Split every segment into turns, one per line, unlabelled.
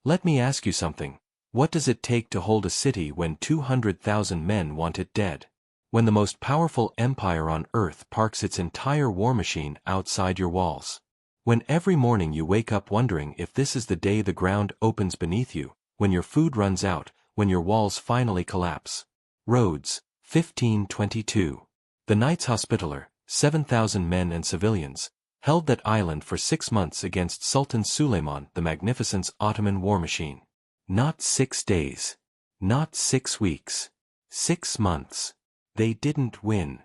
Let me ask you something. What does it take to hold a city when 200,000 men want it dead? When the most powerful empire on earth parks its entire war machine outside your walls? When every morning you wake up wondering if this is the day the ground opens beneath you, when your food runs out, when your walls finally collapse? Rhodes, 1522. The Knights Hospitaller, 7,000 men and civilians, held that island for 6 months against Sultan Suleiman the Magnificent's Ottoman war machine. Not 6 days. Not 6 weeks. 6 months. They didn't win.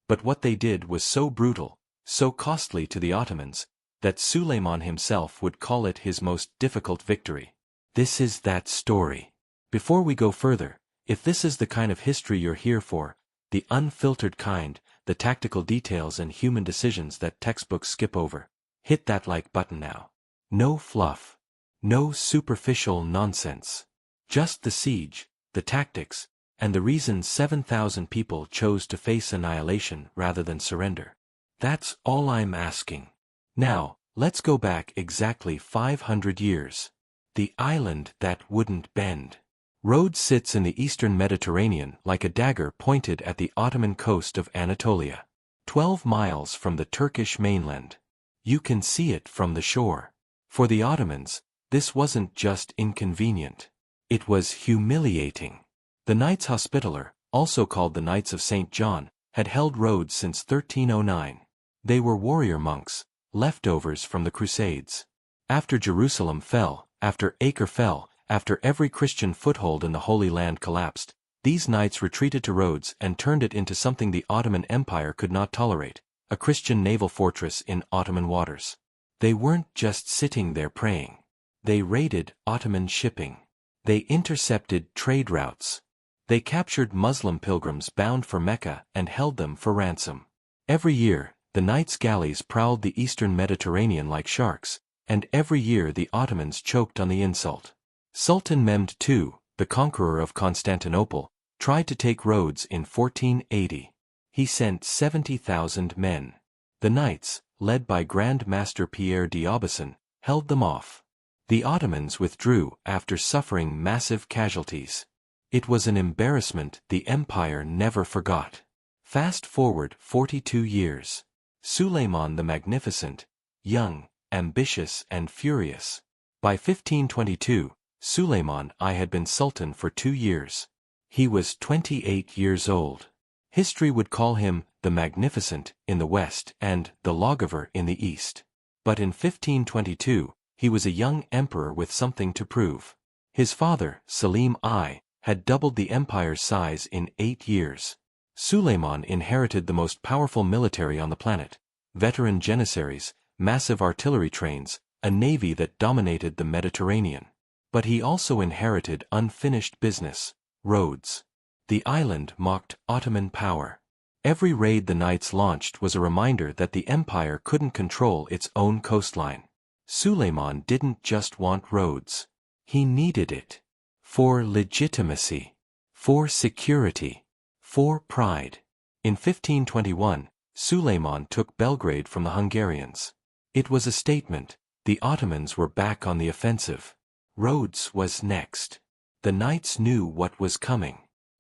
But what they did was so brutal, so costly to the Ottomans, that Suleiman himself would call it his most difficult victory. This is that story. Before we go further, if this is the kind of history you're here for, the unfiltered kind, the tactical details and human decisions that textbooks skip over, hit that like button now. No fluff. No superficial nonsense. Just the siege, the tactics, and the reason 7,000 people chose to face annihilation rather than surrender. That's all I'm asking. Now, let's go back exactly 500 years. The island that wouldn't bend. Rhodes sits in the eastern Mediterranean like a dagger pointed at the Ottoman coast of Anatolia. 12 miles from the Turkish mainland. You can see it from the shore. For the Ottomans, this wasn't just inconvenient. It was humiliating. The Knights Hospitaller, also called the Knights of St. John, had held Rhodes since 1309. They were warrior monks, leftovers from the Crusades. After Jerusalem fell, after Acre fell, after every Christian foothold in the Holy Land collapsed, these knights retreated to Rhodes and turned it into something the Ottoman Empire could not tolerate, a Christian naval fortress in Ottoman waters. They weren't just sitting there praying. They raided Ottoman shipping. They intercepted trade routes. They captured Muslim pilgrims bound for Mecca and held them for ransom. Every year, the knights' galleys prowled the eastern Mediterranean like sharks, and every year the Ottomans choked on the insult. Sultan Mehmed II, the conqueror of Constantinople, tried to take Rhodes in 1480. He sent 70,000 men. The knights, led by Grand Master Pierre d'Aubusson, held them off. The Ottomans withdrew after suffering massive casualties. It was an embarrassment the empire never forgot. Fast forward 42 years. Suleiman the Magnificent, young, ambitious and furious. By 1522, Suleiman I had been sultan for 2 years. He was 28 years old. History would call him the Magnificent in the west and the Lawgiver in the east. But in 1522, he was a young emperor with something to prove. His father, Selim I, had doubled the empire's size in 8 years. Suleiman inherited the most powerful military on the planet, veteran janissaries, massive artillery trains, a navy that dominated the Mediterranean. But he also inherited unfinished business, Rhodes. The island mocked Ottoman power. Every raid the knights launched was a reminder that the empire couldn't control its own coastline. Suleiman didn't just want Rhodes. He needed it. For legitimacy. For security. For pride. In 1521, Suleiman took Belgrade from the Hungarians. It was a statement. The Ottomans were back on the offensive. Rhodes was next. The knights knew what was coming.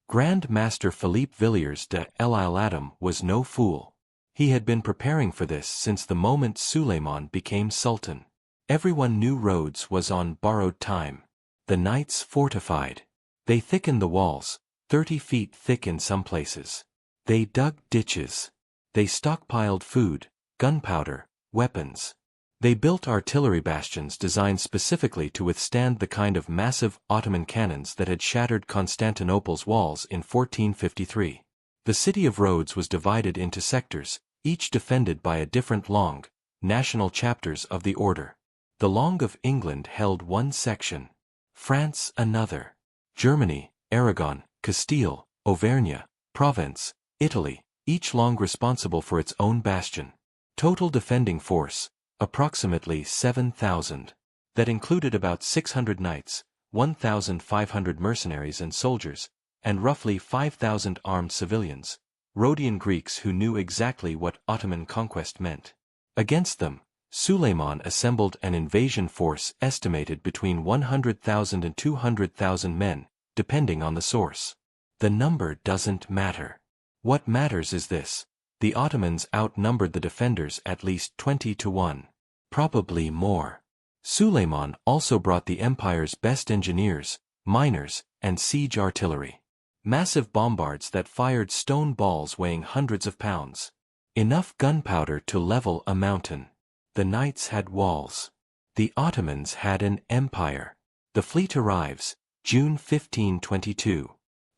Grand Master Philippe Villiers de l'Isle-Adam was no fool. He had been preparing for this since the moment Suleiman became sultan. Everyone knew Rhodes was on borrowed time. The knights fortified. They thickened the walls, 30 feet thick in some places. They dug ditches. They stockpiled food, gunpowder, weapons. They built artillery bastions designed specifically to withstand the kind of massive Ottoman cannons that had shattered Constantinople's walls in 1453. The city of Rhodes was divided into sectors, each defended by a different long, national chapters of the order. The Long of England held one section. France another. Germany, Aragon, Castile, Auvergne, Provence, Italy, each long responsible for its own bastion. Total defending force, approximately 7,000. That included about 600 knights, 1,500 mercenaries and soldiers, and roughly 5,000 armed civilians, Rhodian Greeks who knew exactly what Ottoman conquest meant. Against them, Suleiman assembled an invasion force estimated between 100,000 and 200,000 men, depending on the source. The number doesn't matter. What matters is this: the Ottomans outnumbered the defenders at least 20 to 1. Probably more. Suleiman also brought the empire's best engineers, miners, and siege artillery. Massive bombards that fired stone balls weighing hundreds of pounds. Enough gunpowder to level a mountain. The knights had walls. The Ottomans had an empire. The fleet arrives, June 1522.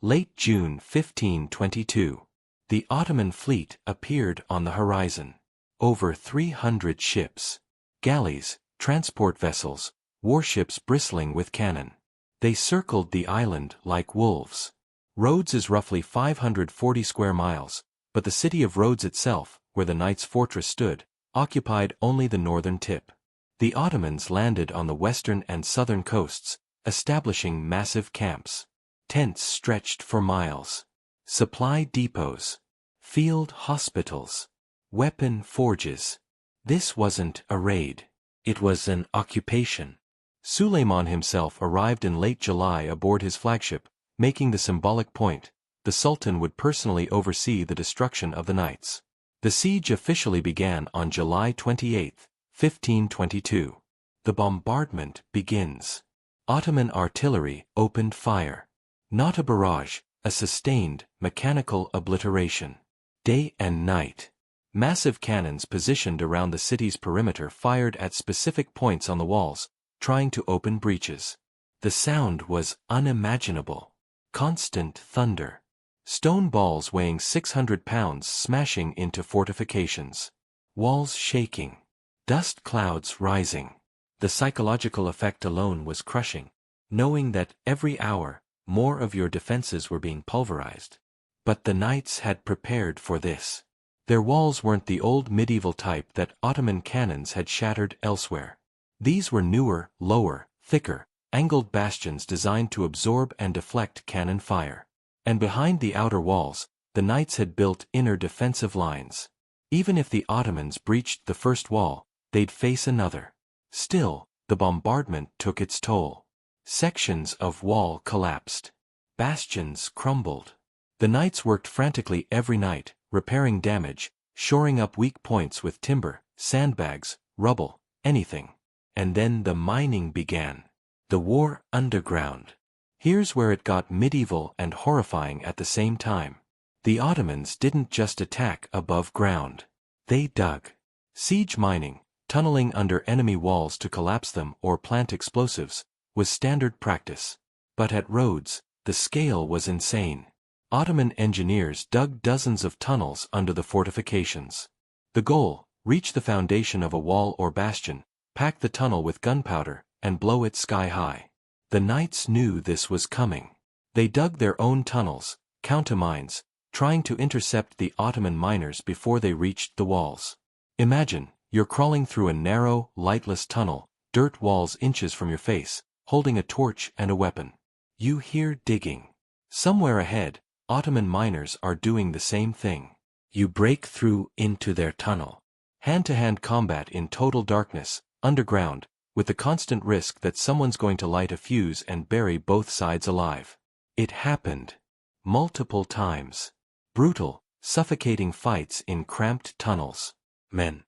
Late June 1522. The Ottoman fleet appeared on the horizon. Over 300 ships. Galleys, transport vessels, warships bristling with cannon. They circled the island like wolves. Rhodes is roughly 540 square miles, but the city of Rhodes itself, where the knights' fortress stood, occupied only the northern tip. The Ottomans landed on the western and southern coasts, establishing massive camps. Tents stretched for miles. Supply depots. Field hospitals. Weapon forges. This wasn't a raid. It was an occupation. Suleiman himself arrived in late July aboard his flagship, making the symbolic point: the Sultan would personally oversee the destruction of the knights. The siege officially began on July 28, 1522. The bombardment begins. Ottoman artillery opened fire. Not a barrage, a sustained, mechanical obliteration. Day and night. Massive cannons positioned around the city's perimeter fired at specific points on the walls, trying to open breaches. The sound was unimaginable. Constant thunder. Stone balls weighing 600 pounds smashing into fortifications. Walls shaking. Dust clouds rising. The psychological effect alone was crushing, knowing that every hour, more of your defenses were being pulverized. But the knights had prepared for this. Their walls weren't the old medieval type that Ottoman cannons had shattered elsewhere. These were newer, lower, thicker, angled bastions designed to absorb and deflect cannon fire. And behind the outer walls, the knights had built inner defensive lines. Even if the Ottomans breached the first wall, they'd face another. Still, the bombardment took its toll. Sections of wall collapsed. Bastions crumbled. The knights worked frantically every night, repairing damage, shoring up weak points with timber, sandbags, rubble, anything. And then the mining began. The war underground. Here's where it got medieval and horrifying at the same time. The Ottomans didn't just attack above ground. They dug. Siege mining, tunneling under enemy walls to collapse them or plant explosives, was standard practice. But at Rhodes, the scale was insane. Ottoman engineers dug dozens of tunnels under the fortifications. The goal: reach the foundation of a wall or bastion, pack the tunnel with gunpowder, and blow it sky high. The knights knew this was coming. They dug their own tunnels, countermines, trying to intercept the Ottoman miners before they reached the walls. Imagine, you're crawling through a narrow, lightless tunnel, dirt walls inches from your face, holding a torch and a weapon. You hear digging. Somewhere ahead, Ottoman miners are doing the same thing. You break through into their tunnel. Hand-to-hand combat in total darkness, underground, with the constant risk that someone's going to light a fuse and bury both sides alive. It happened. Multiple times. Brutal, suffocating fights in cramped tunnels. Men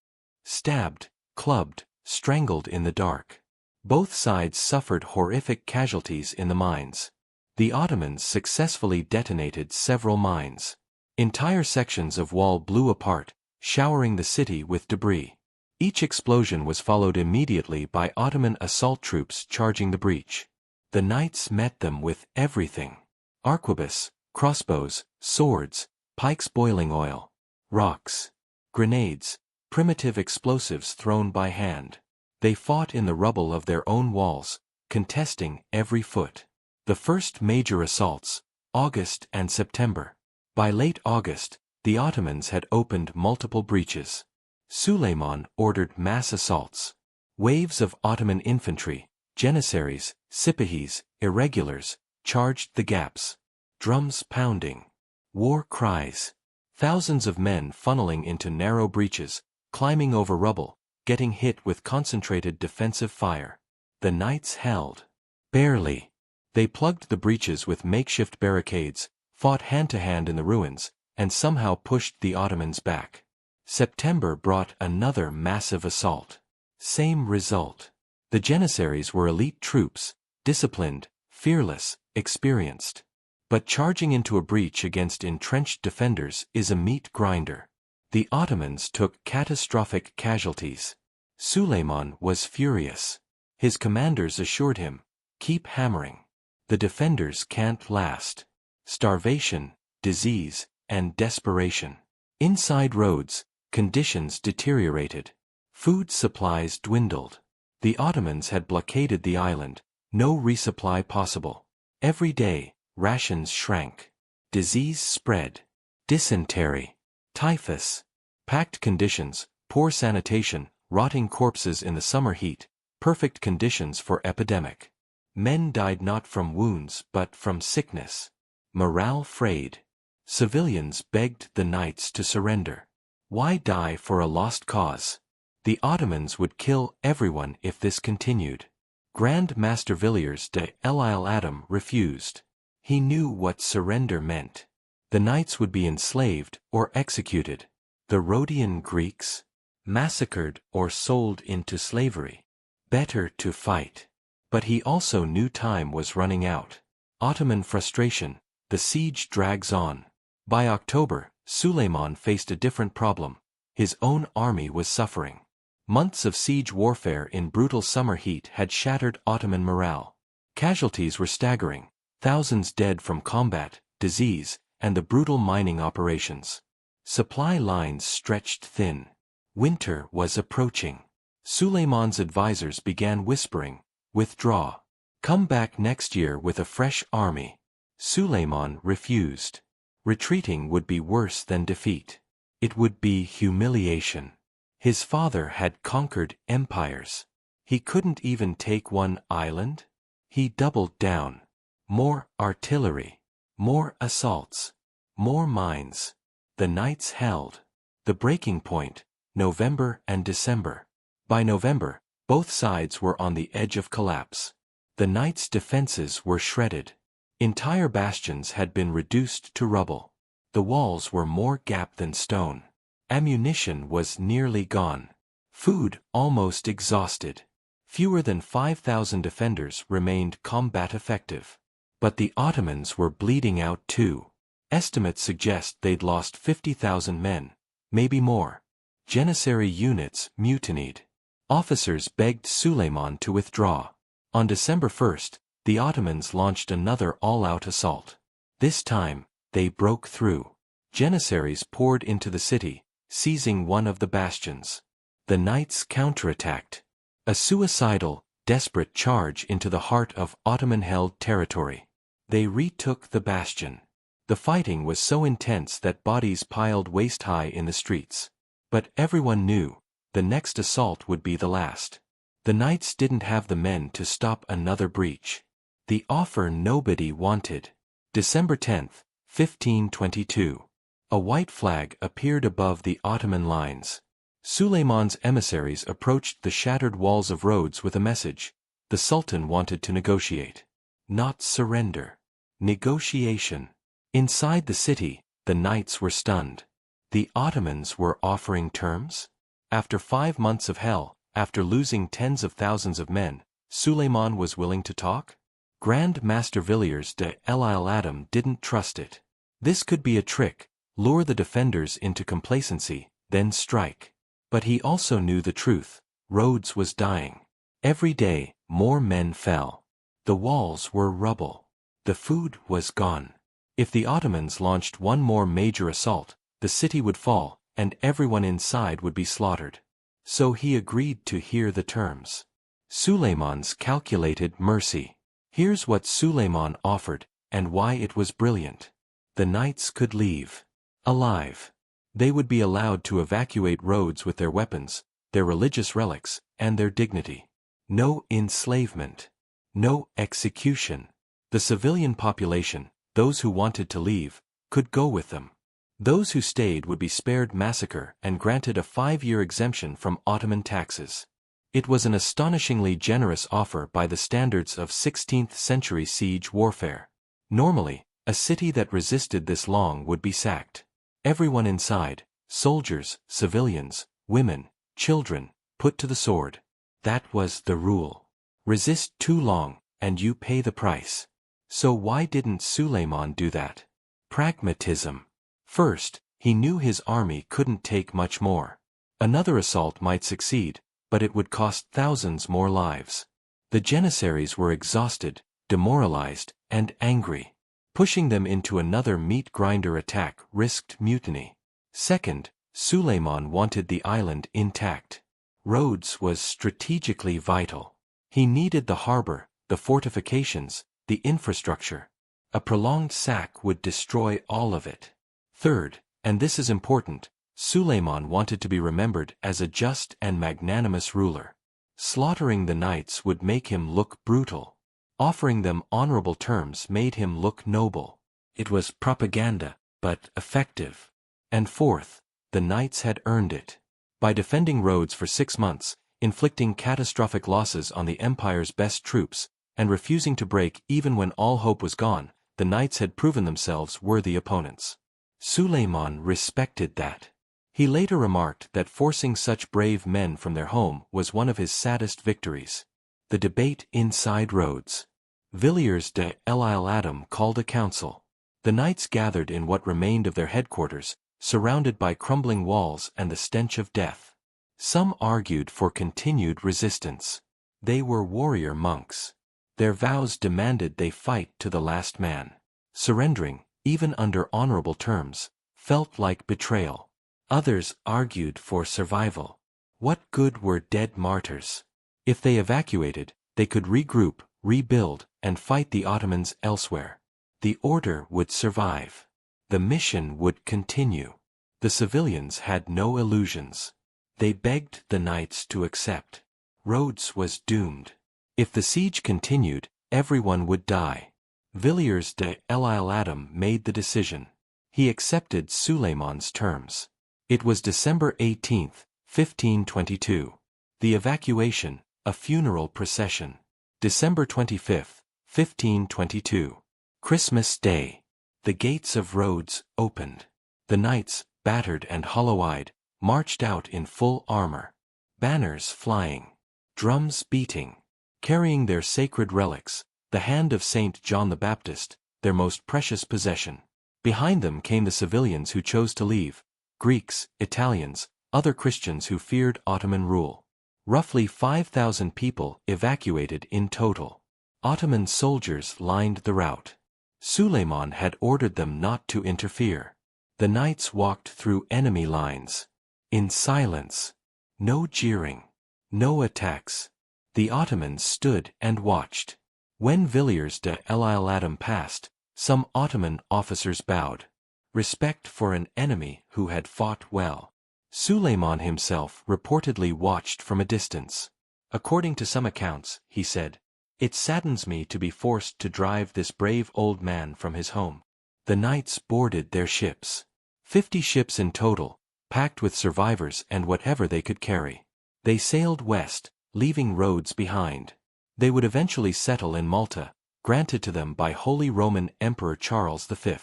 stabbed, clubbed, strangled in the dark. Both sides suffered horrific casualties in the mines. The Ottomans successfully detonated several mines. Entire sections of wall blew apart, showering the city with debris. Each explosion was followed immediately by Ottoman assault troops charging the breach. The knights met them with everything: arquebus, crossbows, swords, pikes, boiling oil, rocks, grenades, primitive explosives thrown by hand. They fought in the rubble of their own walls, contesting every foot. The first major assaults, August and September. By late August, the Ottomans had opened multiple breaches. Suleiman ordered mass assaults. Waves of Ottoman infantry, janissaries, sipahis, irregulars, charged the gaps. Drums pounding. War cries. Thousands of men funneling into narrow breaches, climbing over rubble, getting hit with concentrated defensive fire. The knights held. Barely. They plugged the breaches with makeshift barricades, fought hand-to-hand in the ruins, and somehow pushed the Ottomans back. September brought another massive assault. Same result. The Janissaries were elite troops, disciplined, fearless, experienced. But charging into a breach against entrenched defenders is a meat grinder. The Ottomans took catastrophic casualties. Suleiman was furious. His commanders assured him, "Keep hammering. The defenders can't last." Starvation, disease, and desperation. Inside Rhodes, conditions deteriorated. Food supplies dwindled. The Ottomans had blockaded the island, no resupply possible. Every day, rations shrank. Disease spread. Dysentery. Typhus. Packed conditions, poor sanitation, rotting corpses in the summer heat, perfect conditions for epidemic. Men died not from wounds but from sickness. Morale frayed. Civilians begged the knights to surrender. Why die for a lost cause? The Ottomans would kill everyone if this continued. Grand Master Villiers de l'Isle Adam refused. He knew what surrender meant. The knights would be enslaved or executed. The Rhodian Greeks? Massacred or sold into slavery. Better to fight. But he also knew time was running out. Ottoman frustration. The siege drags on. By October, Suleiman faced a different problem. His own army was suffering. Months of siege warfare in brutal summer heat had shattered Ottoman morale. Casualties were staggering, thousands dead from combat, disease, and the brutal mining operations. Supply lines stretched thin. Winter was approaching. Suleiman's advisors began whispering, "Withdraw. Come back next year with a fresh army." Suleiman refused. Retreating would be worse than defeat. It would be humiliation. His father had conquered empires. He couldn't even take one island? He doubled down. More artillery. More assaults. More mines. The knights held. The breaking point, November and December. By November, both sides were on the edge of collapse. The knights' defenses were shredded. Entire bastions had been reduced to rubble. The walls were more gap than stone. Ammunition was nearly gone. Food almost exhausted. Fewer than 5,000 defenders remained combat effective. But the Ottomans were bleeding out too. Estimates suggest they'd lost 50,000 men, maybe more. Janissary units mutinied. Officers begged Suleiman to withdraw. On December 1st, the Ottomans launched another all-out assault. This time, they broke through. Janissaries poured into the city, seizing one of the bastions. The knights counterattacked. A suicidal, desperate charge into the heart of Ottoman-held territory. They retook the bastion. The fighting was so intense that bodies piled waist-high in the streets. But everyone knew, the next assault would be the last. The knights didn't have the men to stop another breach. The offer nobody wanted. December 10, 1522. A white flag appeared above the Ottoman lines. Suleiman's emissaries approached the shattered walls of Rhodes with a message. The Sultan wanted to negotiate. Not surrender. Negotiation. Inside the city, the knights were stunned. The Ottomans were offering terms? After 5 months of hell, after losing tens of thousands of men, Suleiman was willing to talk? Grand Master Villiers de l'Isle Adam didn't trust it. This could be a trick, lure the defenders into complacency, then strike. But he also knew the truth. Rhodes was dying. Every day, more men fell. The walls were rubble. The food was gone. If the Ottomans launched one more major assault, the city would fall, and everyone inside would be slaughtered. So he agreed to hear the terms. Suleiman's calculated mercy. Here's what Suleiman offered, and why it was brilliant. The knights could leave. Alive. They would be allowed to evacuate Rhodes with their weapons, their religious relics, and their dignity. No enslavement. No execution. The civilian population, those who wanted to leave, could go with them. Those who stayed would be spared massacre and granted a 5-year exemption from Ottoman taxes. It was an astonishingly generous offer by the standards of 16th-century siege warfare. Normally, a city that resisted this long would be sacked. Everyone inside, soldiers, civilians, women, children, put to the sword. That was the rule. Resist too long, and you pay the price. So why didn't Suleiman do that? Pragmatism. First, he knew his army couldn't take much more. Another assault might succeed, but it would cost thousands more lives. The Janissaries were exhausted, demoralized, and angry. Pushing them into another meat-grinder attack risked mutiny. Second, Suleiman wanted the island intact. Rhodes was strategically vital. He needed the harbor, the fortifications, the infrastructure. A prolonged sack would destroy all of it. Third, and this is important, Suleiman wanted to be remembered as a just and magnanimous ruler. Slaughtering the knights would make him look brutal. Offering them honorable terms made him look noble. It was propaganda, but effective. And fourth, the knights had earned it. By defending Rhodes for 6 months, inflicting catastrophic losses on the empire's best troops, and refusing to break even when all hope was gone, the knights had proven themselves worthy opponents. Suleiman respected that. He later remarked that forcing such brave men from their home was one of his saddest victories. The debate inside Rhodes. Villiers de l'Isle-Adam called a council. The knights gathered in what remained of their headquarters, surrounded by crumbling walls and the stench of death. Some argued for continued resistance. They were warrior monks. Their vows demanded they fight to the last man. Surrendering, even under honorable terms, felt like betrayal. Others argued for survival. What good were dead martyrs? If they evacuated, they could regroup, rebuild, and fight the Ottomans elsewhere. The order would survive. The mission would continue. The civilians had no illusions. They begged the knights to accept. Rhodes was doomed. If the siege continued, everyone would die. Villiers de l'Isle-Adam made the decision. He accepted Suleiman's terms. It was December 18, 1522. The evacuation, a funeral procession. December 25, 1522. Christmas Day. The gates of Rhodes opened. The knights, battered and hollow-eyed, marched out in full armor. Banners flying. Drums beating. Carrying their sacred relics, the hand of Saint John the Baptist, their most precious possession. Behind them came the civilians who chose to leave, Greeks, Italians, other Christians who feared Ottoman rule. Roughly 5,000 people evacuated in total. Ottoman soldiers lined the route. Suleiman had ordered them not to interfere. The knights walked through enemy lines. In silence. No jeering. No attacks. The Ottomans stood and watched. When Villiers de l'Isle-Adam passed, some Ottoman officers bowed. Respect for an enemy who had fought well. Suleiman himself reportedly watched from a distance. According to some accounts, he said, "It saddens me to be forced to drive this brave old man from his home." The knights boarded their ships. 50 ships in total, packed with survivors and whatever they could carry. They sailed west, leaving Rhodes behind. They would eventually settle in Malta, granted to them by Holy Roman Emperor Charles V.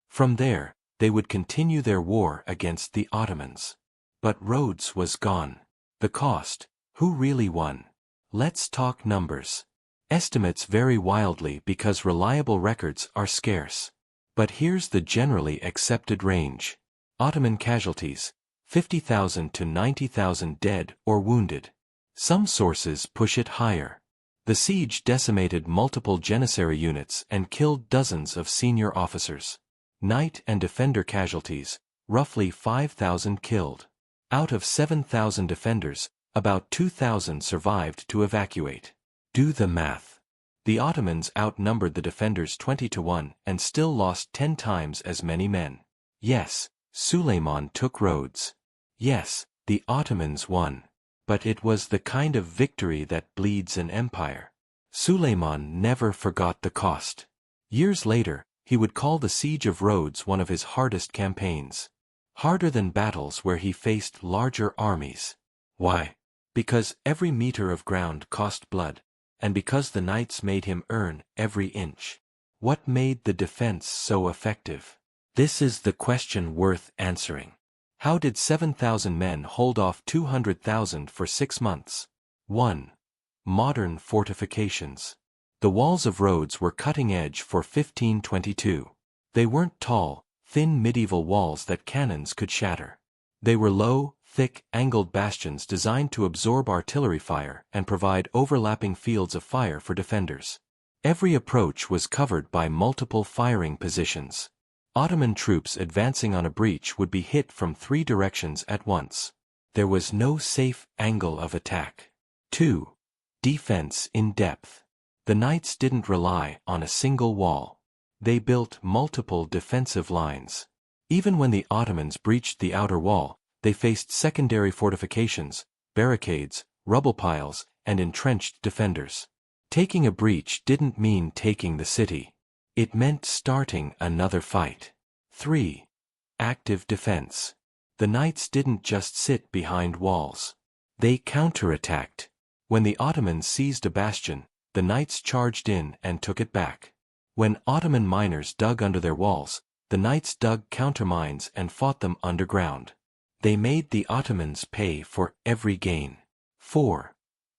From there, they would continue their war against the Ottomans. But Rhodes was gone. The cost. Who really won? Let's talk numbers. Estimates vary wildly because reliable records are scarce. But here's the generally accepted range. Ottoman casualties, 50,000 to 90,000 dead or wounded. Some sources push it higher. The siege decimated multiple Janissary units and killed dozens of senior officers. Knight and defender casualties, roughly 5,000 killed. Out of 7,000 defenders, about 2,000 survived to evacuate. Do the math. The Ottomans outnumbered the defenders 20 to 1 and still lost 10 times as many men. Yes, Suleiman took Rhodes. Yes, the Ottomans won. But it was the kind of victory that bleeds an empire. Suleiman never forgot the cost. Years later, He would call the Siege of Rhodes one of his hardest campaigns. Harder than battles where he faced larger armies. Why? Because every meter of ground cost blood, and because the knights made him earn every inch. What made the defense so effective? This is the question worth answering. How did 7,000 men hold off 200,000 for 6 months? 1. Modern fortifications. The walls of Rhodes were cutting edge for 1522. They weren't tall, thin medieval walls that cannons could shatter. They were low, thick, angled bastions designed to absorb artillery fire and provide overlapping fields of fire for defenders. Every approach was covered by multiple firing positions. Ottoman troops advancing on a breach would be hit from 3 directions at once. There was no safe angle of attack. 2. Defense in depth. The knights didn't rely on a single wall. They built multiple defensive lines. Even when the Ottomans breached the outer wall, they faced secondary fortifications, barricades, rubble piles, and entrenched defenders. Taking a breach didn't mean taking the city. It meant starting another fight. 3. Active defense. The knights didn't just sit behind walls. They counterattacked. When the Ottomans seized a bastion, the knights charged in and took it back. When Ottoman miners dug under their walls, the knights dug countermines and fought them underground. They made the Ottomans pay for every gain. 4.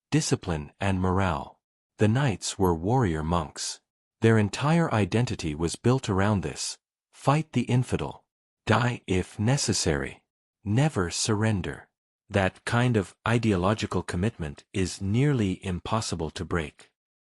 Discipline and morale. The knights were warrior monks. Their entire identity was built around this. Fight the infidel. Die if necessary. Never surrender. That kind of ideological commitment is nearly impossible to break.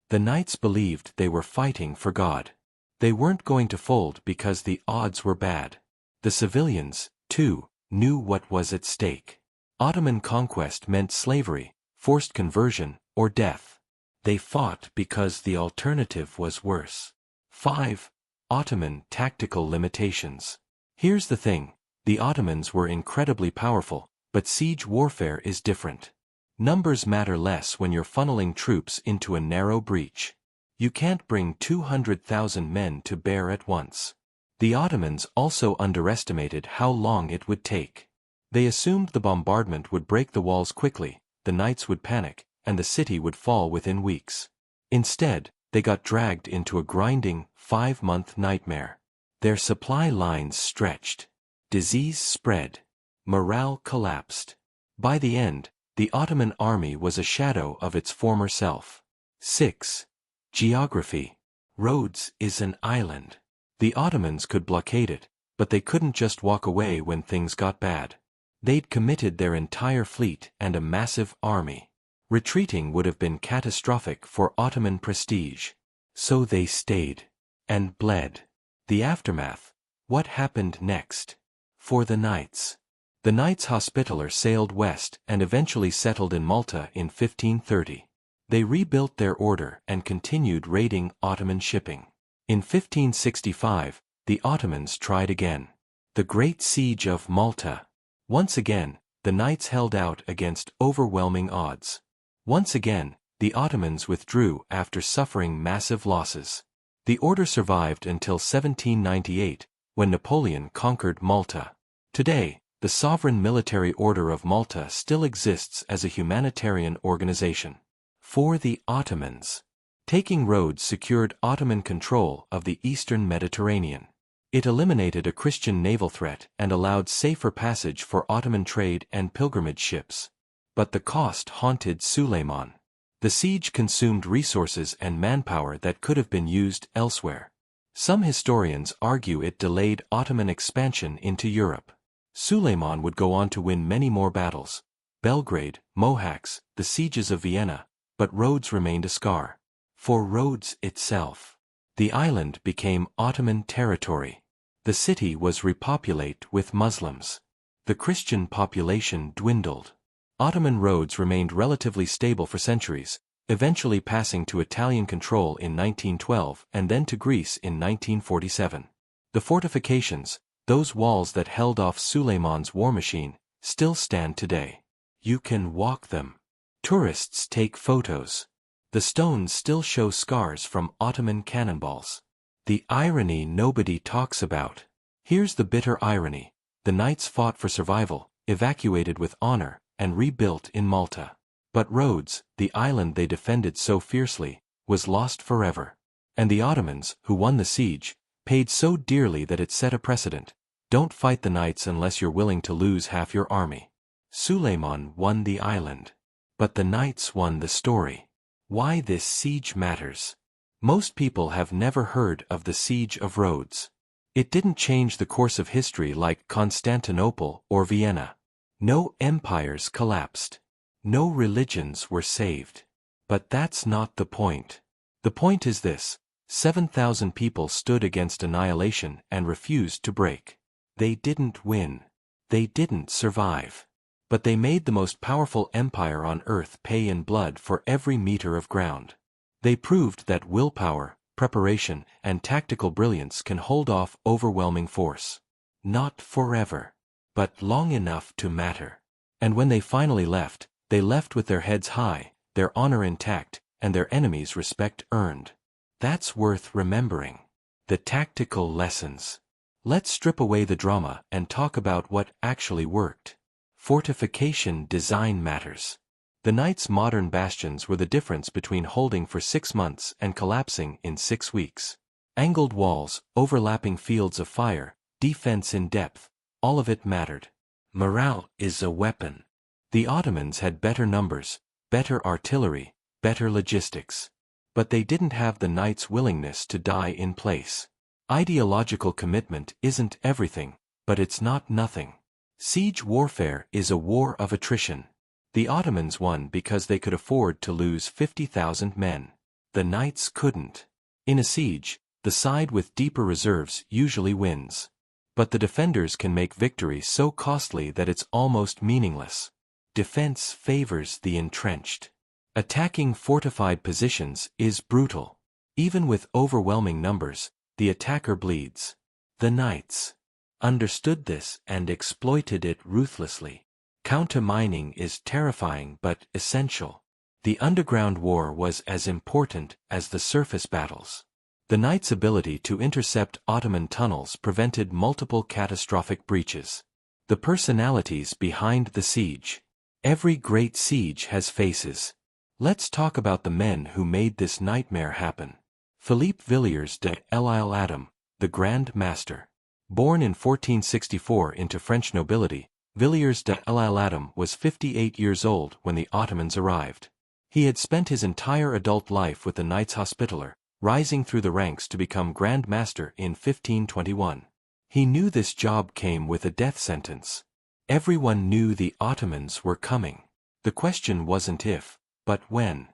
The knights believed they were fighting for God. They weren't going to fold because the odds were bad. The civilians, too, knew what was at stake. Ottoman conquest meant slavery, forced conversion, or death. They fought because the alternative was worse. 5. Ottoman tactical limitations. Here's the thing, the Ottomans were incredibly powerful, but siege warfare is different. Numbers matter less when you're funneling troops into a narrow breach. You can't bring 200,000 men to bear at once. The Ottomans also underestimated how long it would take. They assumed the bombardment would break the walls quickly, the knights would panic, and the city would fall within weeks. Instead, they got dragged into a grinding, 5-month nightmare. Their supply lines stretched. Disease spread. Morale collapsed. By the end, the Ottoman army was a shadow of its former self. 6. Geography. Rhodes is an island. The Ottomans could blockade it, but they couldn't just walk away when things got bad. They'd committed their entire fleet and a massive army. Retreating would have been catastrophic for Ottoman prestige. So they stayed. And bled. The aftermath. What happened next? For the knights. The Knights Hospitaller sailed west and eventually settled in Malta in 1530. They rebuilt their order and continued raiding Ottoman shipping. In 1565, the Ottomans tried again. The Great Siege of Malta. Once again, the knights held out against overwhelming odds. Once again, the Ottomans withdrew after suffering massive losses. The order survived until 1798, when Napoleon conquered Malta. Today, the Sovereign Military Order of Malta still exists as a humanitarian organization. For the Ottomans. Taking Rhodes secured Ottoman control of the eastern Mediterranean. It eliminated a Christian naval threat and allowed safer passage for Ottoman trade and pilgrimage ships. But the cost haunted Suleiman. The siege consumed resources and manpower that could have been used elsewhere. Some historians argue it delayed Ottoman expansion into Europe. Suleiman would go on to win many more battles. Belgrade, Mohacs, the sieges of Vienna, but Rhodes remained a scar. For Rhodes itself. The island became Ottoman territory. The city was repopulated with Muslims. The Christian population dwindled. Ottoman Rhodes remained relatively stable for centuries, eventually passing to Italian control in 1912 and then to Greece in 1947. The fortifications, those walls that held off Suleiman's war machine, still stand today. You can walk them. Tourists take photos. The stones still show scars from Ottoman cannonballs. The irony nobody talks about. Here's the bitter irony. The knights fought for survival, evacuated with honor, and rebuilt in Malta. But Rhodes, the island they defended so fiercely, was lost forever. And the Ottomans, who won the siege, paid so dearly that it set a precedent. Don't fight the knights unless you're willing to lose half your army. Suleiman won the island. But the knights won the story. Why this siege matters. Most people have never heard of the Siege of Rhodes. It didn't change the course of history like Constantinople or Vienna. No empires collapsed. No religions were saved. But that's not the point. The point is this: 7,000 people stood against annihilation and refused to break. They didn't win. They didn't survive. But they made the most powerful empire on earth pay in blood for every meter of ground. They proved that willpower, preparation, and tactical brilliance can hold off overwhelming force. Not forever, but long enough to matter. And when they finally left, they left with their heads high, their honor intact, and their enemies' respect earned. That's worth remembering. The tactical lessons. Let's strip away the drama and talk about what actually worked. Fortification design matters. The knights' modern bastions were the difference between holding for 6 months and collapsing in 6 weeks. Angled walls, overlapping fields of fire, defense in depth, all of it mattered. Morale is a weapon. The Ottomans had better numbers, better artillery, better logistics. But they didn't have the knights' willingness to die in place. Ideological commitment isn't everything, but it's not nothing. Siege warfare is a war of attrition. The Ottomans won because they could afford to lose 50,000 men. The knights couldn't. In a siege, the side with deeper reserves usually wins. But the defenders can make victory so costly that it's almost meaningless. Defense favors the entrenched. Attacking fortified positions is brutal. Even with overwhelming numbers, the attacker bleeds. The knights understood this and exploited it ruthlessly. Countermining is terrifying but essential. The underground war was as important as the surface battles. The knights' ability to intercept Ottoman tunnels prevented multiple catastrophic breaches. The personalities behind the siege. Every great siege has faces. Let's talk about the men who made this nightmare happen. Philippe Villiers de l'Isle-Adam, the Grand Master. Born in 1464 into French nobility, Villiers de l'Isle-Adam was 58 years old when the Ottomans arrived. He had spent his entire adult life with the Knights Hospitaller, rising through the ranks to become Grand Master in 1521. He knew this job came with a death sentence. Everyone knew the Ottomans were coming. The question wasn't if, but when.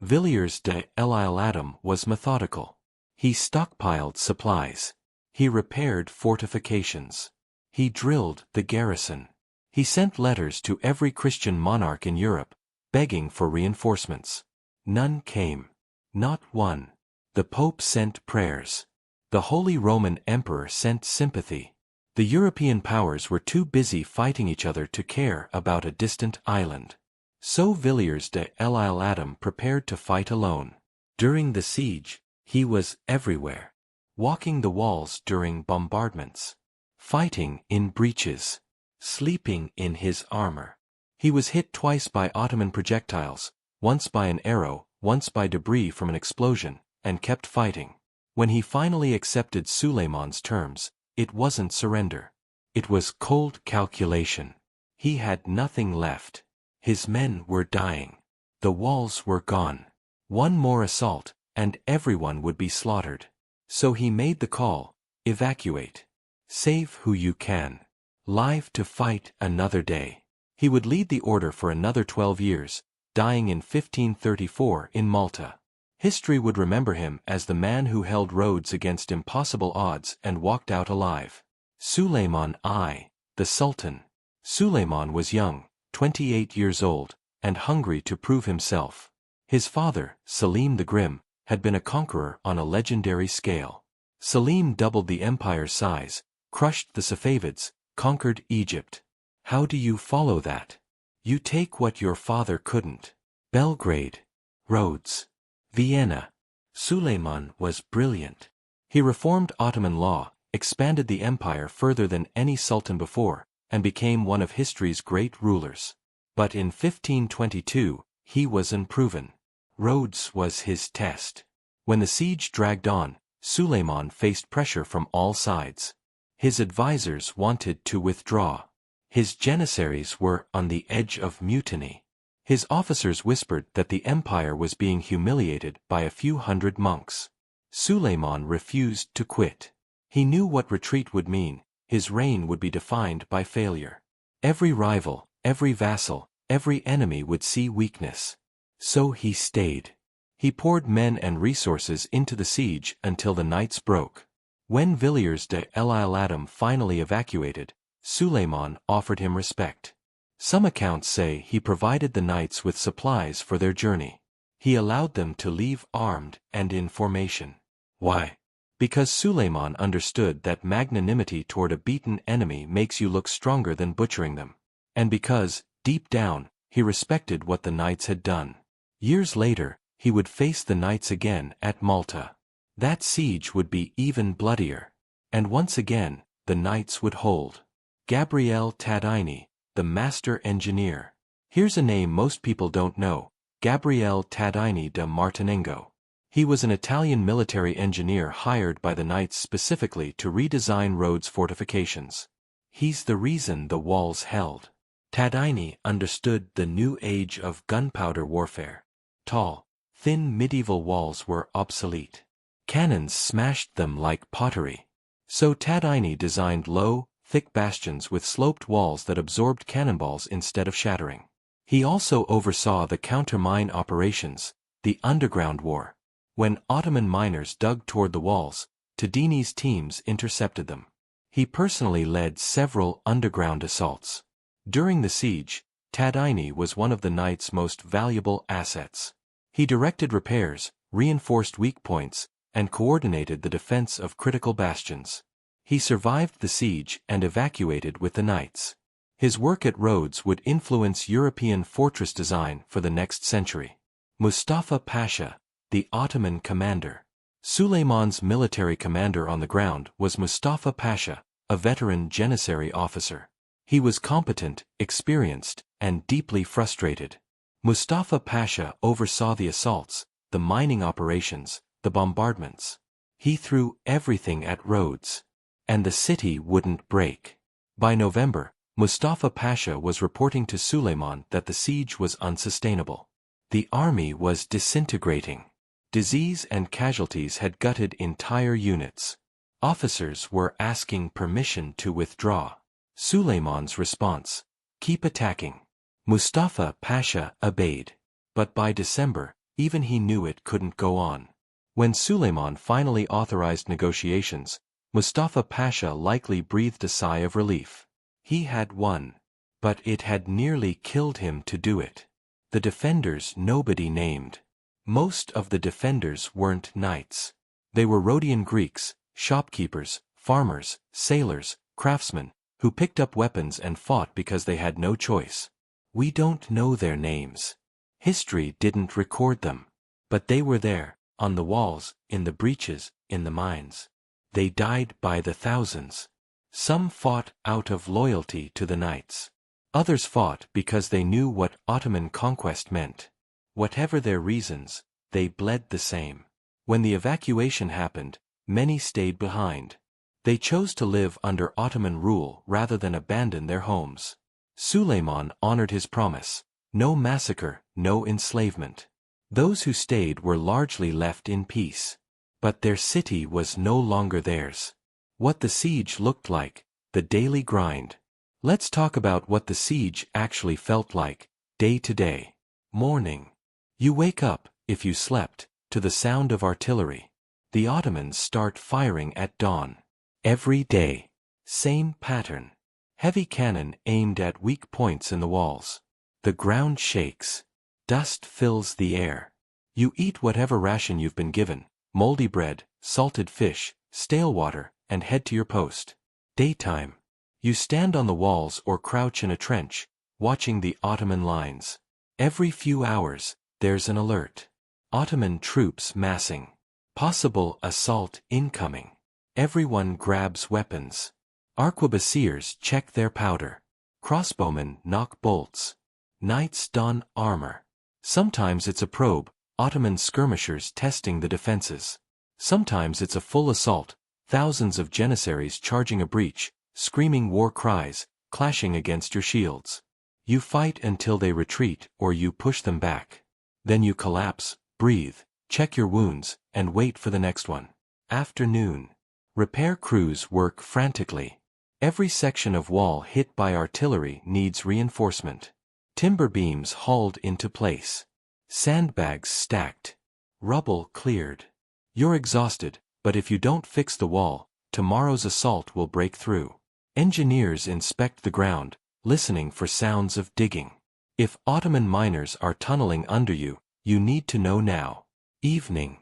Villiers de l'Isle-Adam was methodical. He stockpiled supplies. He repaired fortifications. He drilled the garrison. He sent letters to every Christian monarch in Europe, begging for reinforcements. None came. Not one. The Pope sent prayers. The Holy Roman Emperor sent sympathy. The European powers were too busy fighting each other to care about a distant island. So Villiers de l'Isle-Adam prepared to fight alone. During the siege, he was everywhere. Walking the walls during bombardments. Fighting in breaches. Sleeping in his armor. He was hit twice by Ottoman projectiles, once by an arrow, once by debris from an explosion, and kept fighting. When he finally accepted Suleiman's terms, it wasn't surrender. It was cold calculation. He had nothing left. His men were dying. The walls were gone. One more assault, and everyone would be slaughtered. So he made the call: evacuate. Save who you can. Live to fight another day. He would lead the order for another 12 years, dying in 1534 in Malta. History would remember him as the man who held Rhodes against impossible odds and walked out alive. Suleiman I, the Sultan. Suleiman was young, 28 years old, and hungry to prove himself. His father, Selim the Grim, had been a conqueror on a legendary scale. Selim doubled the empire's size, crushed the Safavids, conquered Egypt. How do you follow that? You take what your father couldn't. Belgrade. Rhodes. Vienna. Suleiman was brilliant. He reformed Ottoman law, expanded the empire further than any sultan before, and became one of history's great rulers. But in 1522, he was unproven. Rhodes was his test. When the siege dragged on, Suleiman faced pressure from all sides. His advisors wanted to withdraw. His janissaries were on the edge of mutiny. His officers whispered that the empire was being humiliated by a few hundred monks. Suleiman refused to quit. He knew what retreat would mean. His reign would be defined by failure. Every rival, every vassal, every enemy would see weakness. So he stayed. He poured men and resources into the siege until the knights broke. When Villiers de l'Isle-Adam finally evacuated, Suleiman offered him respect. Some accounts say he provided the knights with supplies for their journey. He allowed them to leave armed and in formation. Why? Because Suleiman understood that magnanimity toward a beaten enemy makes you look stronger than butchering them. And because, deep down, he respected what the knights had done. Years later, he would face the knights again at Malta. That siege would be even bloodier. And once again, the knights would hold. Gabriele Tadini, the master engineer. Here's a name most people don't know, Gabriele Tadini da Martinengo. He was an Italian military engineer hired by the knights specifically to redesign Rhodes' fortifications. He's the reason the walls held. Tadini understood the new age of gunpowder warfare. Tall, thin medieval walls were obsolete. Cannons smashed them like pottery. So Tadini designed low, thick bastions with sloped walls that absorbed cannonballs instead of shattering. He also oversaw the counter-mine operations, the underground war. When Ottoman miners dug toward the walls, Tadini's teams intercepted them. He personally led several underground assaults. During the siege, Tadini was one of the knights' most valuable assets. He directed repairs, reinforced weak points, and coordinated the defense of critical bastions. He survived the siege and evacuated with the knights. His work at Rhodes would influence European fortress design for the next century. Mustafa Pasha, the Ottoman commander. Suleiman's military commander on the ground was Mustafa Pasha, a veteran janissary officer. He was competent, experienced, and deeply frustrated. Mustafa Pasha oversaw the assaults, the mining operations, the bombardments. He threw everything at Rhodes. And the city wouldn't break. By November, Mustafa Pasha was reporting to Suleiman that the siege was unsustainable. The army was disintegrating. Disease and casualties had gutted entire units. Officers were asking permission to withdraw. Suleiman's response: keep attacking. Mustafa Pasha obeyed. But by December, even he knew it couldn't go on. When Suleiman finally authorized negotiations, Mustafa Pasha likely breathed a sigh of relief. He had won. But it had nearly killed him to do it. The defenders nobody named. Most of the defenders weren't knights. They were Rhodian Greeks, shopkeepers, farmers, sailors, craftsmen, who picked up weapons and fought because they had no choice. We don't know their names. History didn't record them. But they were there, on the walls, in the breaches, in the mines. They died by the thousands. Some fought out of loyalty to the knights. Others fought because they knew what Ottoman conquest meant. Whatever their reasons, they bled the same. When the evacuation happened, many stayed behind. They chose to live under Ottoman rule rather than abandon their homes. Suleiman honored his promise: no massacre, no enslavement. Those who stayed were largely left in peace. But their city was no longer theirs. What the siege looked like, the daily grind. Let's talk about what the siege actually felt like, day to day. Morning. You wake up, if you slept, to the sound of artillery. The Ottomans start firing at dawn. Every day. Same pattern. Heavy cannon aimed at weak points in the walls. The ground shakes. Dust fills the air. You eat whatever ration you've been given, moldy bread, salted fish, stale water, and head to your post. Daytime. You stand on the walls or crouch in a trench, watching the Ottoman lines. Every few hours, there's an alert. Ottoman troops massing. Possible assault incoming. Everyone grabs weapons. Arquebusiers check their powder. Crossbowmen knock bolts. Knights don armor. Sometimes it's a probe, Ottoman skirmishers testing the defenses. Sometimes it's a full assault, thousands of janissaries charging a breach, screaming war cries, clashing against your shields. You fight until they retreat or you push them back. Then you collapse, breathe, check your wounds, and wait for the next one. Afternoon. Repair crews work frantically. Every section of wall hit by artillery needs reinforcement. Timber beams hauled into place. Sandbags stacked. Rubble cleared. You're exhausted, but if you don't fix the wall, tomorrow's assault will break through. Engineers inspect the ground, listening for sounds of digging. If Ottoman miners are tunneling under you, you need to know now. Evening.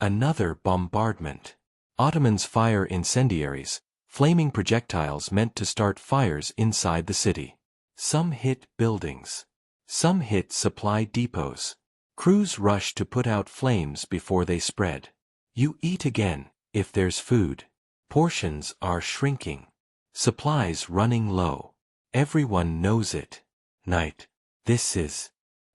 Another bombardment. Ottomans fire incendiaries, flaming projectiles meant to start fires inside the city. Some hit buildings. Some hit supply depots. Crews rush to put out flames before they spread. You eat again, if there's food. Portions are shrinking. Supplies running low. Everyone knows it. Night. This is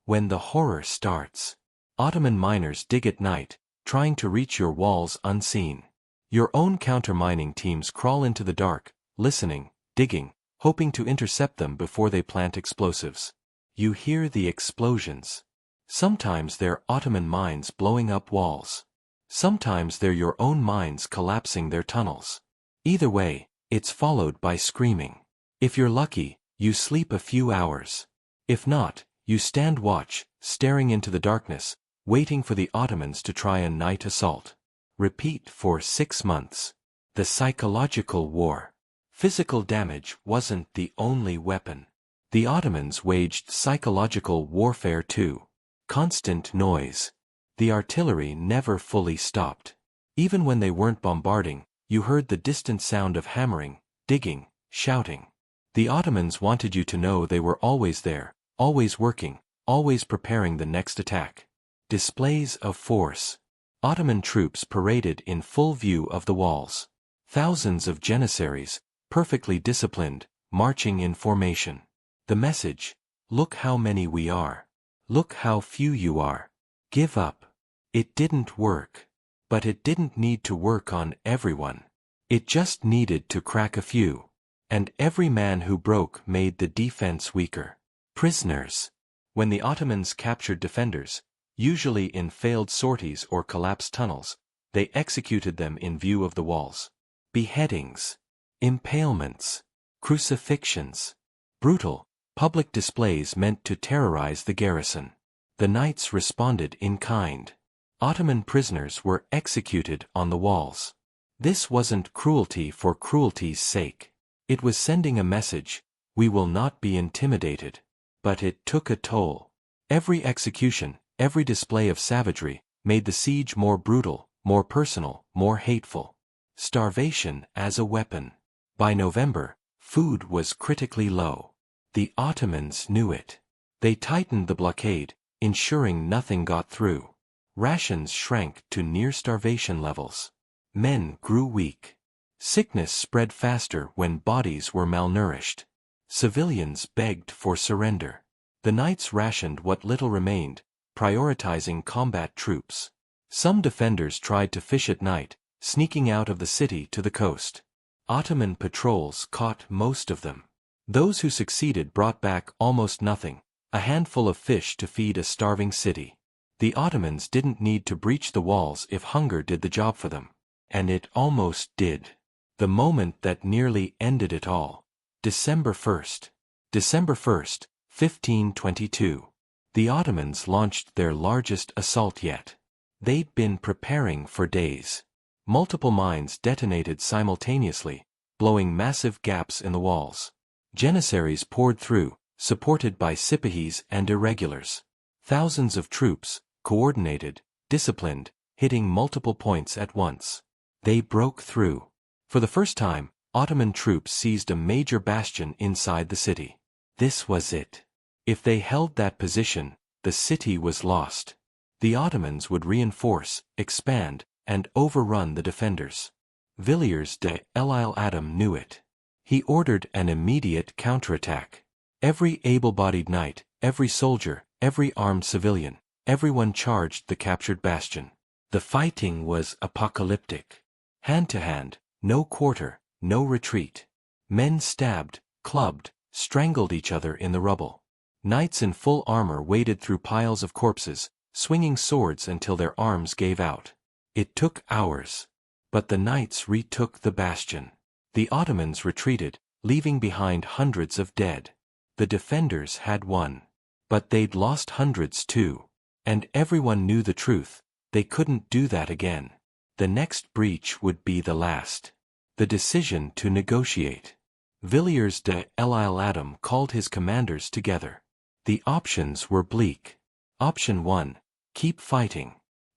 when the horror starts. Ottoman miners dig at night, trying to reach your walls unseen. Your own counter-mining teams crawl into the dark, listening, digging, hoping to intercept them before they plant explosives. You hear the explosions. Sometimes they're Ottoman mines blowing up walls. Sometimes they're your own mines collapsing their tunnels. Either way, it's followed by screaming. If you're lucky, you sleep a few hours. If not, you stand watch, staring into the darkness, waiting for the Ottomans to try a night assault. Repeat for 6 months. The psychological war. Physical damage wasn't the only weapon. The Ottomans waged psychological warfare too. Constant noise. The artillery never fully stopped. Even when they weren't bombarding, you heard the distant sound of hammering, digging, shouting. The Ottomans wanted you to know they were always there, always working, always preparing the next attack. Displays of force. Ottoman troops paraded in full view of the walls. Thousands of janissaries, perfectly disciplined, marching in formation. The message: look how many we are. Look how few you are. Give up. It didn't work. But it didn't need to work on everyone. It just needed to crack a few. And every man who broke made the defense weaker. Prisoners. When the Ottomans captured defenders, usually in failed sorties or collapsed tunnels, they executed them in view of the walls. Beheadings. Impalements. Crucifixions. Brutal, public displays meant to terrorize the garrison. The knights responded in kind. Ottoman prisoners were executed on the walls. This wasn't cruelty for cruelty's sake. It was sending a message: we will not be intimidated. But it took a toll. Every execution, every display of savagery, made the siege more brutal, more personal, more hateful. Starvation as a weapon. By November, food was critically low. The Ottomans knew it. They tightened the blockade, ensuring nothing got through. Rations shrank to near starvation levels. Men grew weak. Sickness spread faster when bodies were malnourished. Civilians begged for surrender. The knights rationed what little remained, prioritizing combat troops. Some defenders tried to fish at night, sneaking out of the city to the coast. Ottoman patrols caught most of them. Those who succeeded brought back almost nothing, a handful of fish to feed a starving city. The Ottomans didn't need to breach the walls if hunger did the job for them. And it almost did. The moment that nearly ended it all. December 1st. December 1st, 1522. The Ottomans launched their largest assault yet. They'd been preparing for days. Multiple mines detonated simultaneously, blowing massive gaps in the walls. Janissaries poured through, supported by Sipahis and irregulars. Thousands of troops, coordinated, disciplined, hitting multiple points at once. They broke through. For the first time, Ottoman troops seized a major bastion inside the city. This was it. If they held that position, the city was lost. The Ottomans would reinforce, expand, and overrun the defenders. Villiers de l'Isle Adam knew it. He ordered an immediate counterattack. Every able-bodied knight, every soldier, every armed civilian, everyone charged the captured bastion. The fighting was apocalyptic. Hand to hand, no quarter, no retreat. Men stabbed, clubbed, strangled each other in the rubble. Knights in full armor waded through piles of corpses, swinging swords until their arms gave out. It took hours. But the knights retook the bastion. The Ottomans retreated, leaving behind hundreds of dead. The defenders had won. But they'd lost hundreds too. And everyone knew the truth, they couldn't do that again. The next breach would be the last. The decision to negotiate. Villiers de l'Isle Adam called his commanders together. The options were bleak. Option 1. Keep fighting.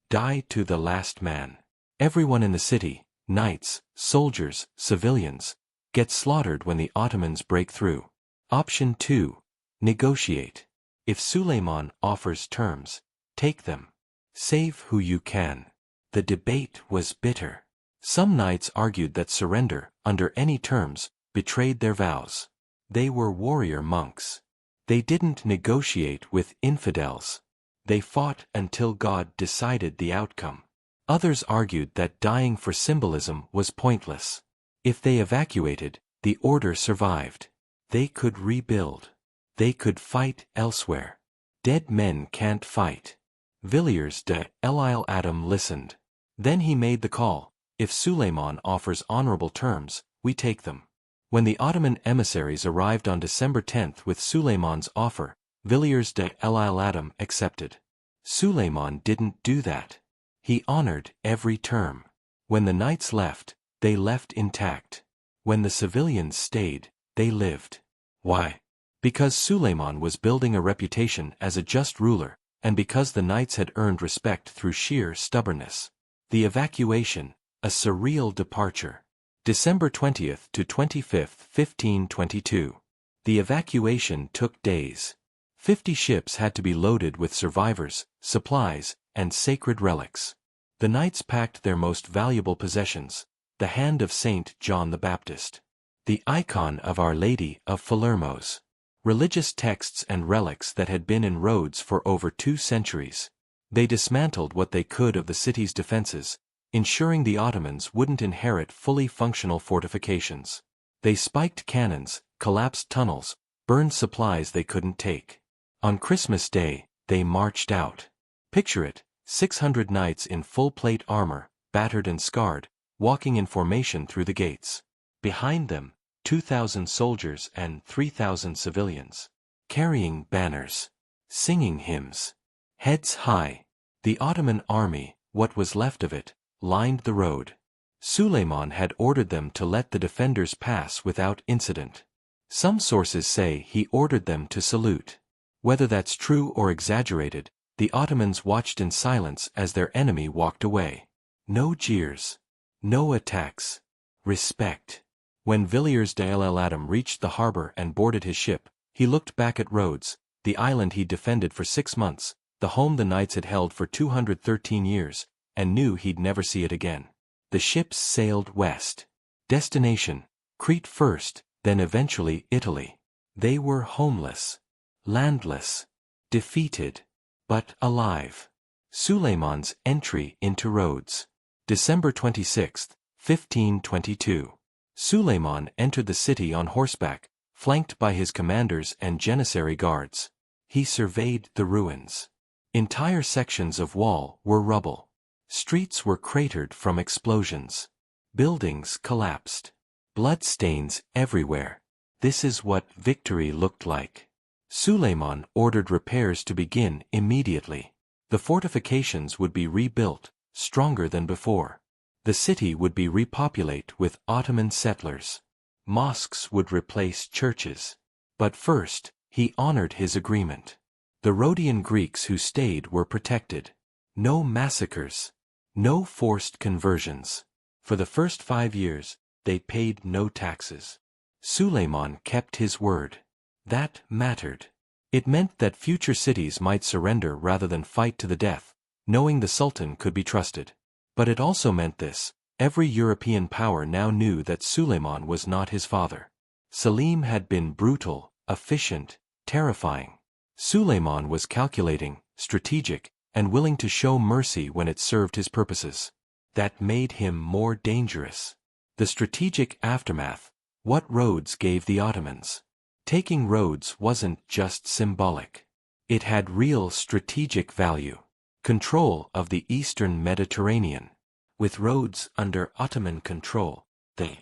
Die to the last man. Everyone in the city, knights, soldiers, civilians, get slaughtered when the Ottomans break through. Option 2. Negotiate. If Suleiman offers terms, take them. Save who you can. The debate was bitter. Some knights argued that surrender, under any terms, betrayed their vows. They were warrior monks. They didn't negotiate with infidels. They fought until God decided the outcome. Others argued that dying for symbolism was pointless. If they evacuated, the order survived. They could rebuild. They could fight elsewhere. Dead men can't fight. Villiers de l'Isle Adam listened. Then he made the call. If Suleiman offers honorable terms, we take them. When the Ottoman emissaries arrived on December 10 with Suleiman's offer, Villiers de l'Isle Adam accepted. Suleiman didn't do that. He honored every term. When the knights left, they left intact. When the civilians stayed, they lived. Why? Because Suleiman was building a reputation as a just ruler, and because the knights had earned respect through sheer stubbornness. The evacuation, a surreal departure. December 20th to 25th, 1522. The evacuation took days. 50 ships had to be loaded with survivors, supplies, and sacred relics. The knights packed their most valuable possessions, the hand of Saint John the Baptist, the icon of Our Lady of Palermo's, religious texts and relics that had been in Rhodes for over 2 centuries. They dismantled what they could of the city's defenses, ensuring the Ottomans wouldn't inherit fully functional fortifications. They spiked cannons, collapsed tunnels, burned supplies they couldn't take. On Christmas Day, they marched out. Picture it, 600 knights in full plate armor, battered and scarred, walking in formation through the gates. Behind them, 2,000 soldiers and 3,000 civilians, carrying banners, singing hymns. Heads high, the Ottoman army, what was left of it, lined the road. Suleiman had ordered them to let the defenders pass without incident. Some sources say he ordered them to salute. Whether that's true or exaggerated, the Ottomans watched in silence as their enemy walked away. No jeers. No attacks. Respect. When Villiers de l'Isle Adam reached the harbor and boarded his ship, he looked back at Rhodes, the island he'd defended for 6 months, the home the knights had held for 213 years, and knew he'd never see it again. The ships sailed west. Destination, Crete first, then eventually Italy. They were homeless, landless, defeated, but alive. Suleiman's entry into Rhodes. December 26, 1522. Suleiman entered the city on horseback, flanked by his commanders and janissary guards. He surveyed the ruins. Entire sections of wall were rubble. Streets were cratered from explosions. Buildings collapsed. Bloodstains everywhere. This is what victory looked like. Suleiman ordered repairs to begin immediately. The fortifications would be rebuilt, stronger than before. The city would be repopulated with Ottoman settlers. Mosques would replace churches. But first, he honored his agreement. The Rhodian Greeks who stayed were protected. No massacres. No forced conversions. For the first 5 years, they paid no taxes. Suleiman kept his word. That mattered. It meant that future cities might surrender rather than fight to the death, knowing the Sultan could be trusted. But it also meant this: every European power now knew that Suleiman was not his father. Selim had been brutal, efficient, terrifying. Suleiman was calculating, strategic, and willing to show mercy when it served his purposes. That made him more dangerous. The strategic aftermath: what Rhodes gave the Ottomans. Taking Rhodes wasn't just symbolic. It had real strategic value. Control of the eastern Mediterranean. With Rhodes under Ottoman control, the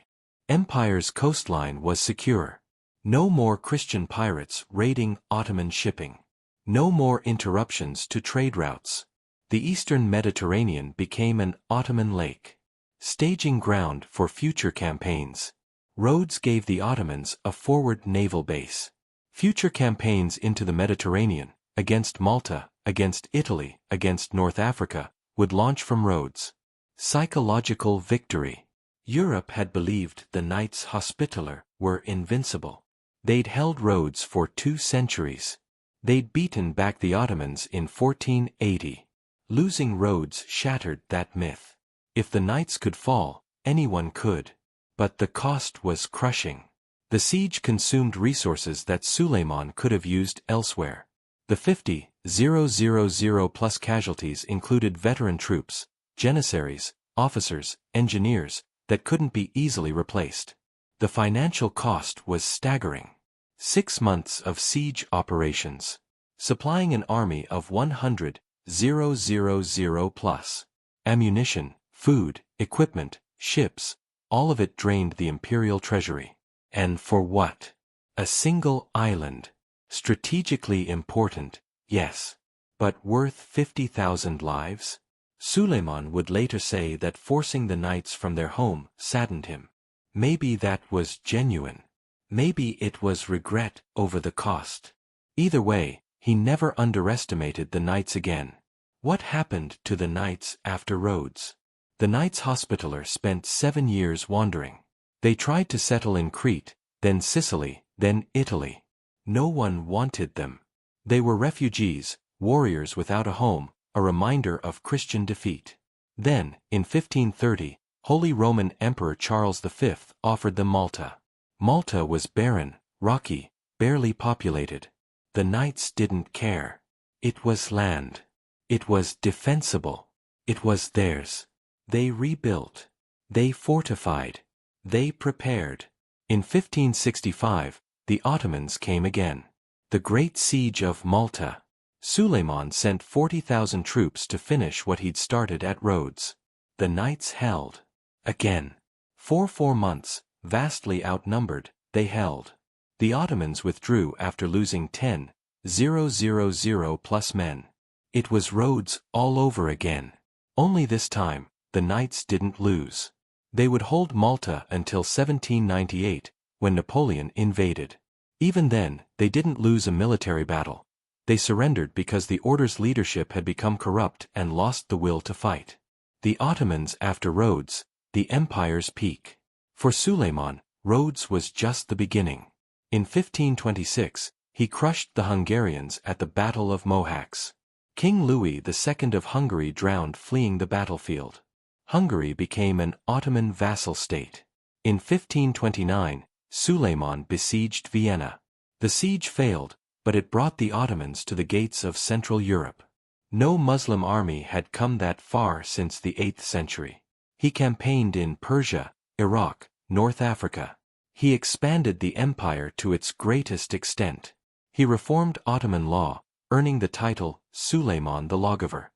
empire's coastline was secure. No more Christian pirates raiding Ottoman shipping. No more interruptions to trade routes. The eastern Mediterranean became an Ottoman lake, staging ground for future campaigns. Rhodes gave the Ottomans a forward naval base. Future campaigns into the Mediterranean, against Malta, against Italy, against North Africa, would launch from Rhodes. Psychological victory. Europe had believed the Knights Hospitaller were invincible. They'd held Rhodes for 2 centuries. They'd beaten back the Ottomans in 1480. Losing Rhodes shattered that myth. If the Knights could fall, anyone could. But the cost was crushing. The siege consumed resources that Suleiman could have used elsewhere. The 50,000 plus casualties included veteran troops, janissaries, officers, engineers, that couldn't be easily replaced. The financial cost was staggering. 6 months of siege operations. Supplying an army of 100,000 plus. Ammunition, food, equipment, ships, all of it drained the imperial treasury. And for what? A single island. Strategically important, yes. But worth 50,000 lives? Suleiman would later say that forcing the Knights from their home saddened him. Maybe that was genuine. Maybe it was regret over the cost. Either way, he never underestimated the Knights again. What happened to the Knights after Rhodes? The Knights Hospitaller spent 7 years wandering. They tried to settle in Crete, then Sicily, then Italy. No one wanted them. They were refugees, warriors without a home, a reminder of Christian defeat. Then, in 1530, Holy Roman Emperor Charles V offered them Malta. Malta was barren, rocky, barely populated. The Knights didn't care. It was land. It was defensible. It was theirs. They rebuilt. They fortified. They prepared. In 1565, the Ottomans came again. The Great Siege of Malta. Suleiman sent 40,000 troops to finish what he'd started at Rhodes. The Knights held. Again. For 4 months, vastly outnumbered, they held. The Ottomans withdrew after losing 10,000 plus men. It was Rhodes all over again. Only this time, the Knights didn't lose. They would hold Malta until 1798, when Napoleon invaded. Even then, they didn't lose a military battle. They surrendered because the order's leadership had become corrupt and lost the will to fight. The Ottomans after Rhodes, the empire's peak. For Suleiman, Rhodes was just the beginning. In 1526, he crushed the Hungarians at the Battle of Mohacs. King Louis II of Hungary drowned fleeing the battlefield. Hungary became an Ottoman vassal state. In 1529, Suleiman besieged Vienna. The siege failed, but it brought the Ottomans to the gates of Central Europe. No Muslim army had come that far since the 8th century. He campaigned in Persia, Iraq, North Africa. He expanded the empire to its greatest extent. He reformed Ottoman law, earning the title Suleiman the Lawgiver.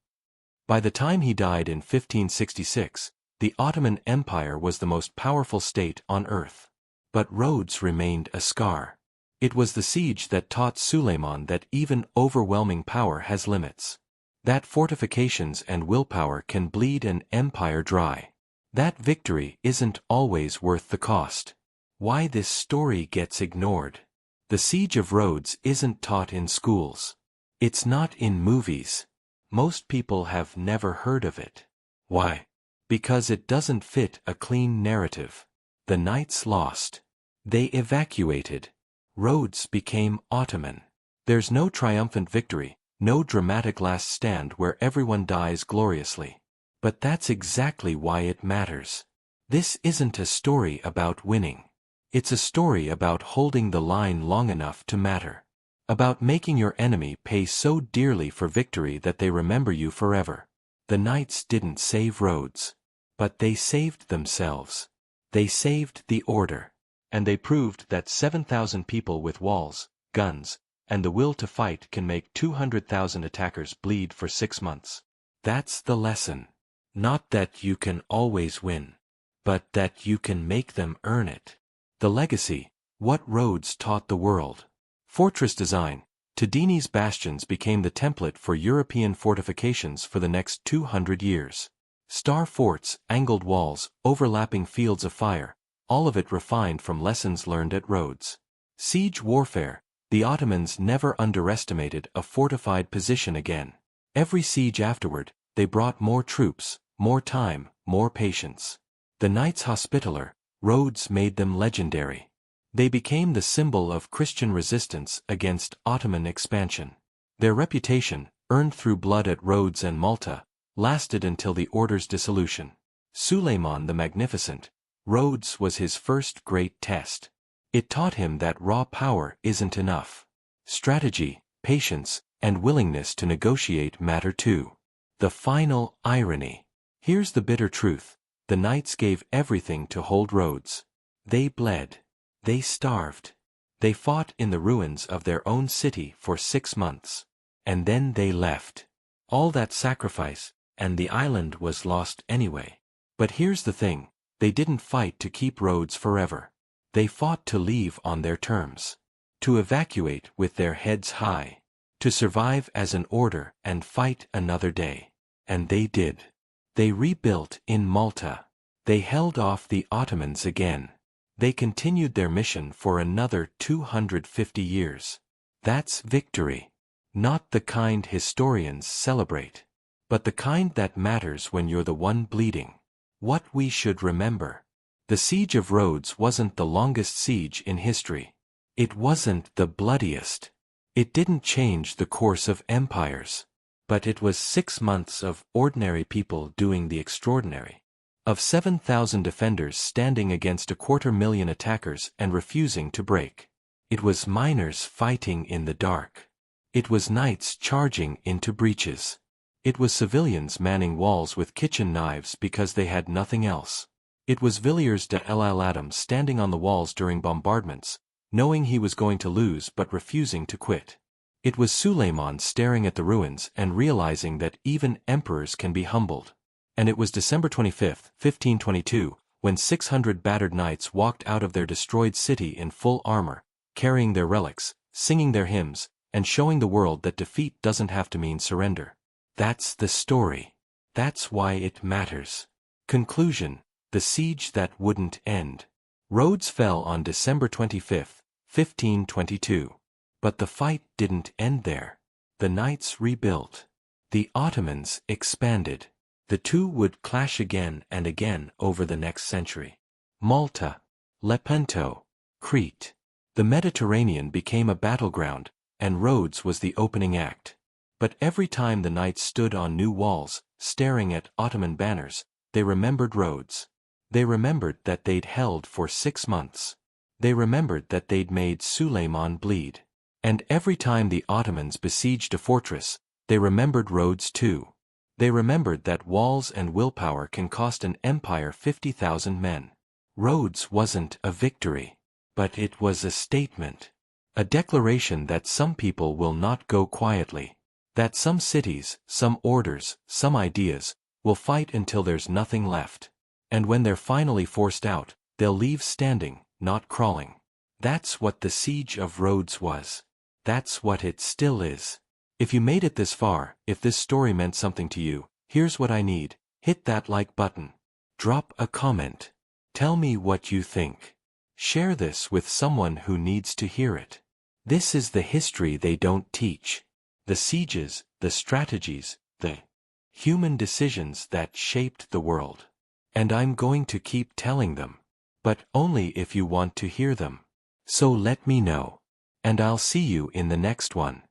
By the time he died in 1566, the Ottoman Empire was the most powerful state on earth. But Rhodes remained a scar. It was the siege that taught Suleiman that even overwhelming power has limits. That fortifications and willpower can bleed an empire dry. That victory isn't always worth the cost. Why this story gets ignored. The Siege of Rhodes isn't taught in schools. It's not in movies. Most people have never heard of it. Why? Because it doesn't fit a clean narrative. The Knights lost. They evacuated. Rhodes became Ottoman. There's no triumphant victory, no dramatic last stand where everyone dies gloriously. But that's exactly why it matters. This isn't a story about winning. It's a story about holding the line long enough to matter. About making your enemy pay so dearly for victory that they remember you forever. The knights didn't save Rhodes. But they saved themselves. They saved the order. And they proved that 7,000 people with walls, guns, and the will to fight can make 200,000 attackers bleed for 6 months. That's the lesson. Not that you can always win, but that you can make them earn it. The legacy, what Rhodes taught the world. Fortress design, Tadini's bastions became the template for European fortifications for the next 200 years. Star forts, angled walls, overlapping fields of fire, all of it refined from lessons learned at Rhodes. Siege warfare, the Ottomans never underestimated a fortified position again. Every siege afterward, they brought more troops, more time, more patience. The Knights Hospitaller, Rhodes made them legendary. They became the symbol of Christian resistance against Ottoman expansion. Their reputation, earned through blood at Rhodes and Malta, lasted until the order's dissolution. Suleiman the Magnificent, Rhodes was his first great test. It taught him that raw power isn't enough. Strategy, patience, and willingness to negotiate matter too. The final irony. Here's the bitter truth. The knights gave everything to hold Rhodes. They bled. They starved. They fought in the ruins of their own city for 6 months. And then they left. All that sacrifice, and the island was lost anyway. But here's the thing, they didn't fight to keep Rhodes forever. They fought to leave on their terms. To evacuate with their heads high. To survive as an order and fight another day. And they did. They rebuilt in Malta. They held off the Ottomans again. They continued their mission for another 250 years. That's victory. Not the kind historians celebrate. But the kind that matters when you're the one bleeding. What we should remember. The Siege of Rhodes wasn't the longest siege in history. It wasn't the bloodiest. It didn't change the course of empires. But it was 6 months of ordinary people doing the extraordinary. Of 7,000 defenders standing against 250,000 attackers and refusing to break. It was miners fighting in the dark. It was knights charging into breaches. It was civilians manning walls with kitchen knives because they had nothing else. It was Villiers de l'Isle-Adam standing on the walls during bombardments, knowing he was going to lose but refusing to quit. It was Suleiman staring at the ruins and realizing that even emperors can be humbled. And it was December 25, 1522, when 600 battered knights walked out of their destroyed city in full armor, carrying their relics, singing their hymns, and showing the world that defeat doesn't have to mean surrender. That's the story. That's why it matters. Conclusion, the siege that wouldn't end. Rhodes fell on December 25, 1522. But the fight didn't end there. The knights rebuilt. The Ottomans expanded. The two would clash again and again over the next century. Malta, Lepanto, Crete. The Mediterranean became a battleground, and Rhodes was the opening act. But every time the knights stood on new walls, staring at Ottoman banners, they remembered Rhodes. They remembered that they'd held for 6 months. They remembered that they'd made Suleiman bleed. And every time the Ottomans besieged a fortress, they remembered Rhodes too. They remembered that walls and willpower can cost an empire 50,000 men. Rhodes wasn't a victory. But it was a statement. A declaration that some people will not go quietly. That some cities, some orders, some ideas, will fight until there's nothing left. And when they're finally forced out, they'll leave standing, not crawling. That's what the Siege of Rhodes was. That's what it still is. If you made it this far, if this story meant something to you, here's what I need. Hit that like button. Drop a comment. Tell me what you think. Share this with someone who needs to hear it. This is the history they don't teach. The sieges, the strategies, the human decisions that shaped the world. And I'm going to keep telling them. But only if you want to hear them. So let me know. And I'll see you in the next one.